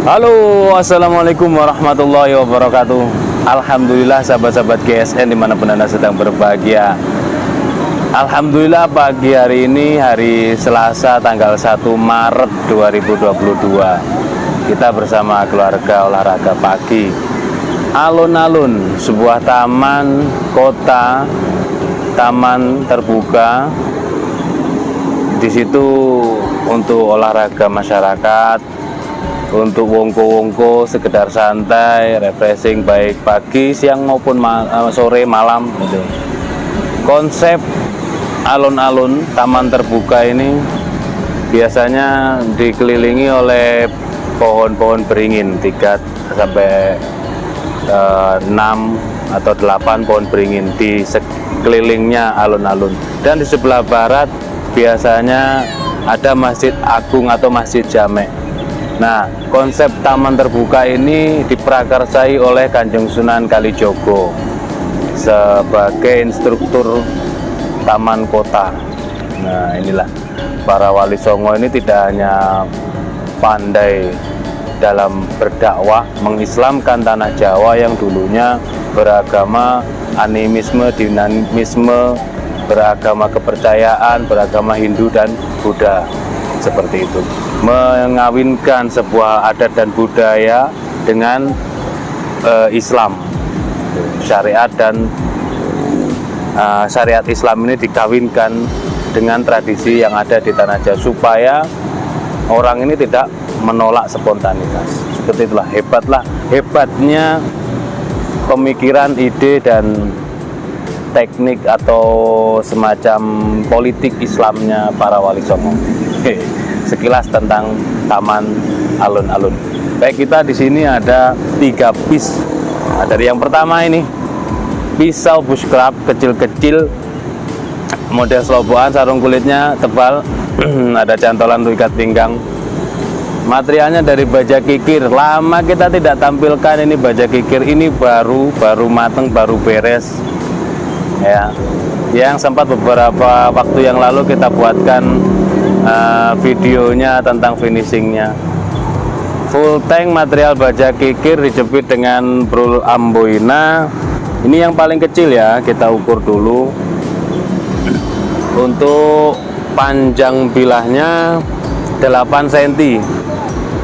Halo, assalamualaikum warahmatullahi wabarakatuh. Alhamdulillah sahabat-sahabat GSN dimanapun Anda sedang berbahagia. Alhamdulillah pagi hari ini hari Selasa tanggal 1 Maret 2022 kita bersama keluarga olahraga pagi. Alun-alun sebuah taman kota, taman terbuka. Di situ untuk olahraga masyarakat, untuk wongko-wongko sekedar santai, refreshing baik pagi, siang maupun sore, malam gitu. Konsep alun-alun taman terbuka ini biasanya dikelilingi oleh pohon-pohon beringin 3 sampai 6 atau 8 pohon beringin di sekelilingnya alun-alun. Dan di sebelah barat biasanya ada Masjid Agung atau Masjid Jamek. Nah, konsep taman terbuka ini diprakarsai oleh Kanjeng Sunan Kalijogo sebagai instruktur taman kota. Nah, inilah para wali songo ini tidak hanya pandai dalam berdakwah mengislamkan tanah Jawa yang dulunya beragama animisme, dinamisme, beragama kepercayaan, beragama Hindu dan Buddha, seperti itu. Mengawinkan sebuah adat dan budaya dengan Islam, syariat dan syariat Islam ini dikawinkan dengan tradisi yang ada di tanah Jawa supaya orang ini tidak menolak spontanitas. Seperti itulah hebatnya pemikiran, ide, dan teknik atau semacam politik Islamnya para wali songo. Sekilas tentang Taman Alun-Alun. Baik, kita di sini ada 3 piece. Nah, dari yang pertama ini pisau bushcraft kecil-kecil, model selobokan, sarung kulitnya tebal, ada cantolan untuk ikat pinggang. Materialnya dari baja kikir. Lama kita tidak tampilkan ini baja kikir. Ini baru mateng, baru beres. Ya, yang sempat beberapa waktu yang lalu kita buatkan videonya tentang finishingnya. Full tank material baja kikir dijepit dengan brul amboina. Ini yang paling kecil ya, kita ukur dulu. Untuk panjang bilahnya 8 cm.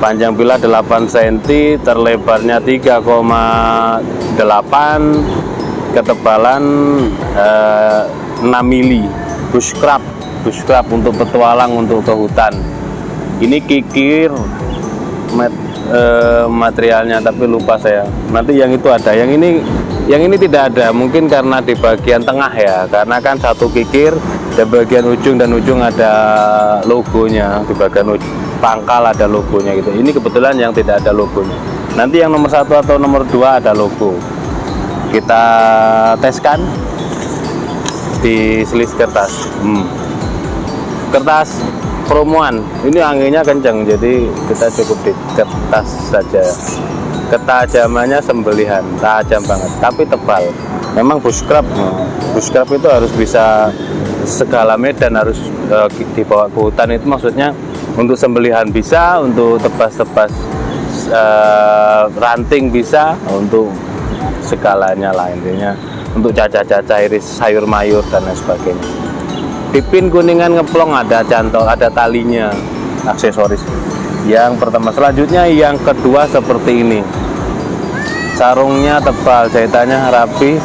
Panjang bilah 8 cm, terlebarnya 3,8, ketebalan 6 mili. Bushcraft untuk petualang, untuk ke hutan. Ini kikir materialnya, tapi lupa saya. Nanti yang itu ada, yang ini tidak ada, mungkin karena di bagian tengah ya, karena kan satu kikir di bagian ujung dan ujung ada logonya, di bagian pangkal ada logonya gitu. Ini kebetulan yang tidak ada logonya. Nanti yang nomor 1 atau nomor 2 ada logo. Kita teskan di selis kertas. Kertas promoan. Ini anginnya kencang, jadi kita cukup di kertas saja. Ketajamannya sembelihan, tajam banget, tapi tebal. Memang bushcraft itu harus bisa segala medan, harus dibawa ke hutan. Itu maksudnya untuk sembelihan bisa, untuk tebas-tebas ranting bisa, untuk segalanya lah intinya, untuk caca-caca iris sayur mayur dan lain sebagainya. Dipin kuningan ngeplong, ada cantol, ada talinya, aksesoris. Yang pertama. Selanjutnya yang kedua seperti ini. Sarungnya tebal, jahitannya rapi,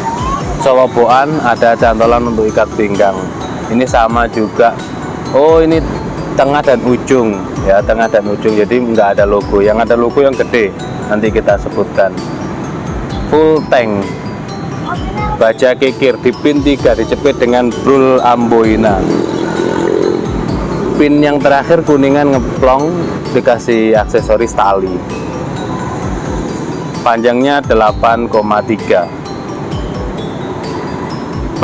selobokan, ada cantolan untuk ikat pinggang. Ini sama juga. Oh, ini tengah dan ujung ya, tengah dan ujung, jadi nggak ada logo. Yang ada logo yang gede, nanti kita sebutkan. Full tank baja kikir, dipin 3, dicepit dengan brul amboina. Pin yang terakhir kuningan ngeplong, dikasih aksesoris tali. Panjangnya 8,3.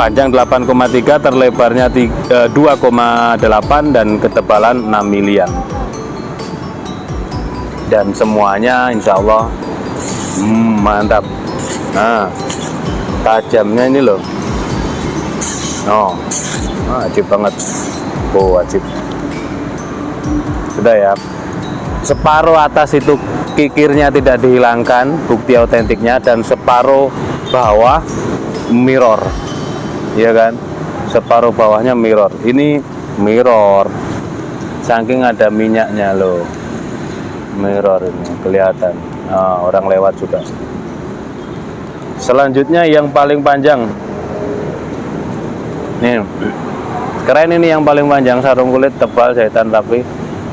Panjang 8,3, terlebarnya 2,8 dan ketebalan 6 milian. Dan semuanya insya Allah mantap. Nah, tajamnya ini loh. Wajib banget. Wajib. Sudah ya. Separuh atas itu kikirnya tidak dihilangkan, bukti autentiknya, dan separuh bawah mirror. Iya kan? Separuh bawahnya mirror. Ini mirror. Saking ada minyaknya loh. Mirror ini kelihatan. Orang lewat juga. Selanjutnya yang paling panjang. Nih. Keren ini yang paling panjang, sarung kulit tebal, jahitan rapi.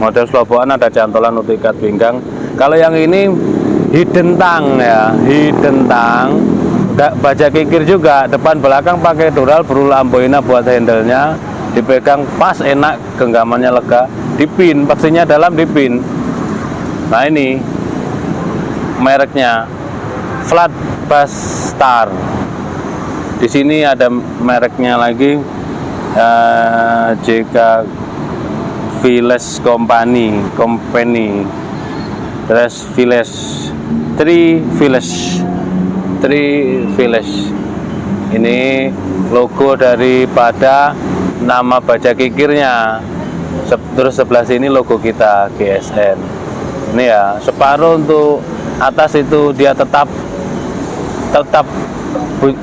Model selobokan, ada cantolan untuk ikat pinggang. Kalau yang ini hidden tang ya, hidden tang. Baja kikir juga, depan belakang pakai dural, brul amboina buat handlenya. Dipegang pas, enak, genggamannya lega. Dipin, pastinya dalam dipin. Nah ini mereknya Flat Bass Star. Di sini ada mereknya lagi, JK Village Company, terus Three Village. Ini logo daripada nama baja kikirnya. Terus sebelah sini logo kita GSN. Ini ya, separuh untuk atas itu dia tetap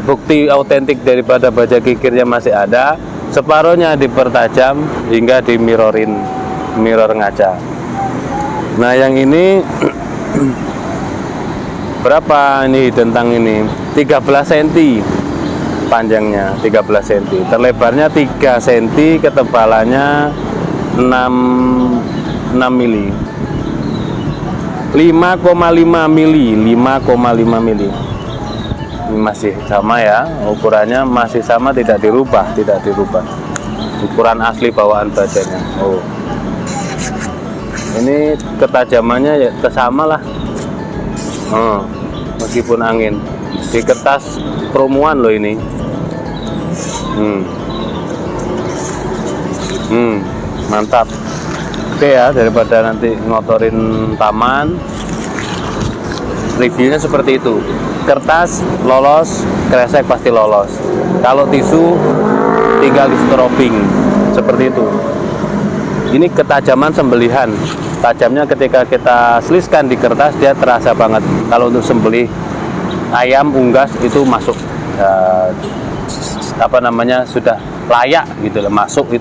bukti autentik daripada baja kikirnya masih ada. Separuhnya dipertajam hingga di mirror ngaca. Nah yang ini berapa ini tentang ini? 13 cm panjangnya, 13 cm, terlebarnya 3 cm, ketebalannya 6 mili. 5,5 mili. Ini masih sama ya, ukurannya masih sama, tidak dirubah. Ukuran asli bawaan bajanya. Oh, ini ketajamannya ya kesama lah. Meskipun angin, di kertas promoan loh ini. Mantap. Oke ya, daripada nanti ngotorin taman, reviewnya seperti itu. Kertas lolos, kresek pasti lolos. Kalau tisu tinggal di strobing, seperti itu. Ini ketajaman sembelihan. Tajamnya ketika kita seliskan di kertas, dia terasa banget. Kalau untuk sembelih ayam unggas itu masuk, sudah layak gitu loh. Masuk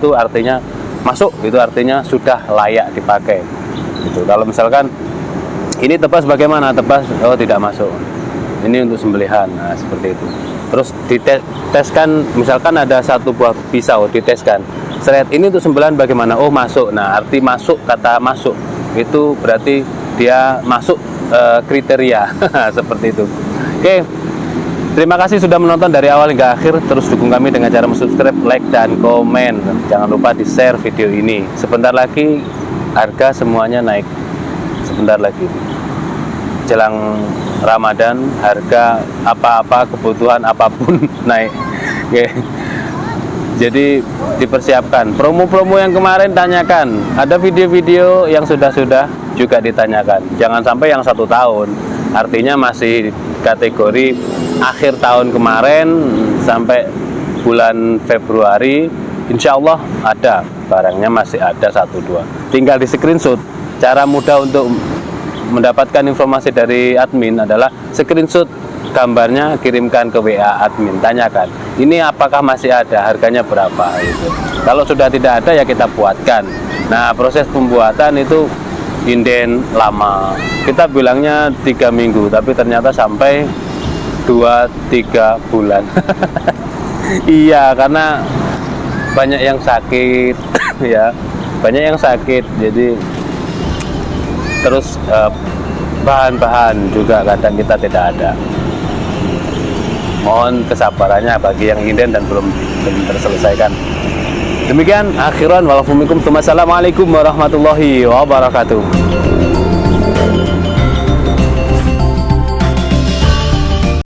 itu artinya sudah layak dipakai gitu. Kalau misalkan ini tebas, bagaimana tebas, oh tidak masuk, ini untuk sembelihan. Nah, seperti itu. Terus diteskan, misalkan ada satu buah pisau, diteskan seret, ini untuk sembelihan bagaimana, oh masuk. Nah, arti masuk, kata masuk itu berarti dia masuk kriteria. Seperti itu. Oke, terima kasih sudah menonton dari awal hingga akhir. Terus dukung kami dengan cara subscribe, like, dan komen. Jangan lupa di share video ini. Sebentar lagi harga semuanya naik. Sebentar lagi jelang Ramadan, harga apa-apa, kebutuhan apapun naik. Oke, jadi dipersiapkan. Promo-promo yang kemarin tanyakan, ada video-video yang sudah juga ditanyakan. Jangan sampai yang 1 tahun, artinya masih kategori akhir tahun kemarin sampai bulan Februari, insya Allah ada barangnya, masih ada 1-2. Tinggal di screenshot. Cara mudah untuk mendapatkan informasi dari admin adalah screenshot gambarnya, kirimkan ke WA admin, tanyakan ini apakah masih ada, harganya berapa gitu. Kalau sudah tidak ada ya kita buatkan. Nah, proses pembuatan itu inden lama. Kita bilangnya 3 minggu, tapi ternyata sampai 2-3 bulan. Iya, karena banyak yang sakit. Ya, banyak yang sakit, jadi terus bahan-bahan juga kadang kita tidak ada. Mohon kesabarannya bagi yang inden dan belum terselesaikan. Demikian akhiran, walafumikum, assalamualaikum warahmatullahi wabarakatuh.